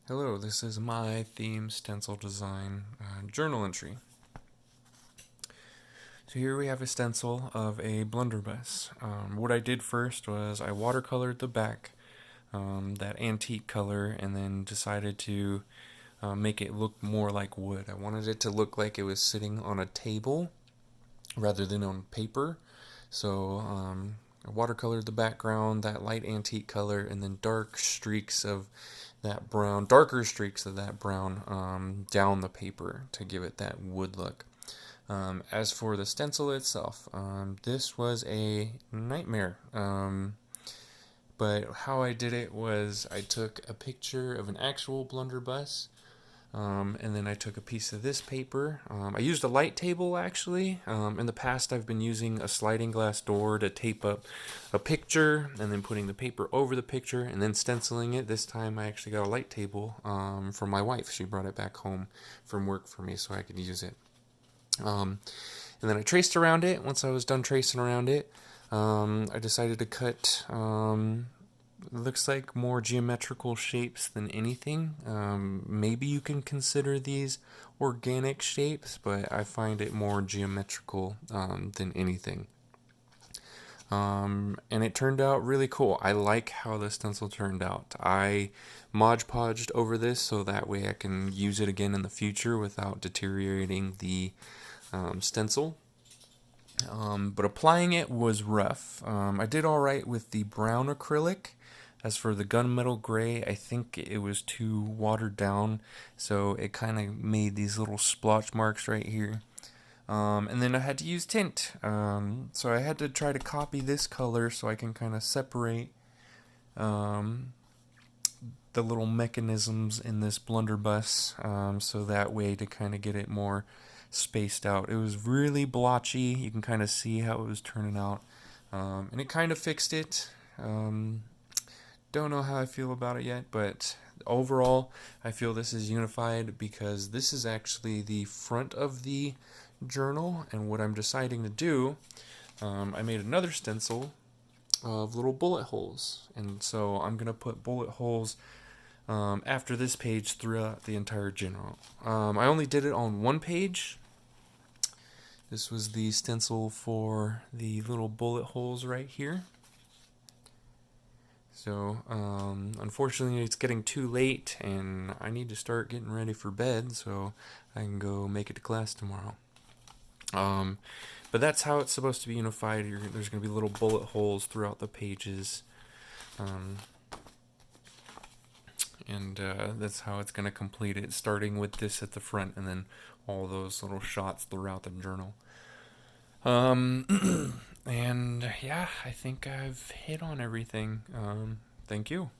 Hello, this is my theme stencil design journal entry. So here we have a stencil of a blunderbuss. What I did first was I watercolored the back, that antique color, and then decided to make it look more like wood. I wanted it to look like it was sitting on a table rather than on paper. So I watercolored the background, that light antique color, and then darker streaks of that brown down the paper to give it that wood look. As for the stencil itself, this was a nightmare. But how I did it was I took a picture of an actual blunderbuss, and then I took a piece of this paper. I used a light table actually. In the past, I've been using a sliding glass door to tape up a picture and then putting the paper over the picture and then stenciling it. This time, I actually got a light table from my wife. She brought it back home from work for me so I could use it. And then I traced around it. Once I was done tracing around it, I decided to cut looks like more geometrical shapes than anything. Maybe you can consider these organic shapes, but I find it more geometrical than anything. And it turned out really cool. I like how the stencil turned out. I Mod Podged over this so that way I can use it again in the future without deteriorating the stencil. But applying it was rough. I did alright with the brown acrylic. As for the gunmetal gray, I think it was too watered down, so it kind of made these little splotch marks right here. And then I had to use tint. So I had to try to copy this color so I can kind of separate the little mechanisms in this blunderbuss, so that way to kind of get it more spaced out. It was really blotchy. You can kind of see how it was turning out. And it kind of fixed it. Don't know how I feel about it yet, but overall, I feel this is unified because this is actually the front of the journal, and what I'm deciding to do, I made another stencil of little bullet holes, and so I'm going to put bullet holes after this page throughout the entire journal. I only did it on one page. This was the stencil for the little bullet holes right here. So, unfortunately, it's getting too late, and I need to start getting ready for bed so I can go make it to class tomorrow. But that's how it's supposed to be unified. There's going to be little bullet holes throughout the pages, and that's how it's going to complete it, starting with this at the front, and then all those little shots throughout the journal. And yeah, I think I've hit on everything. Thank you.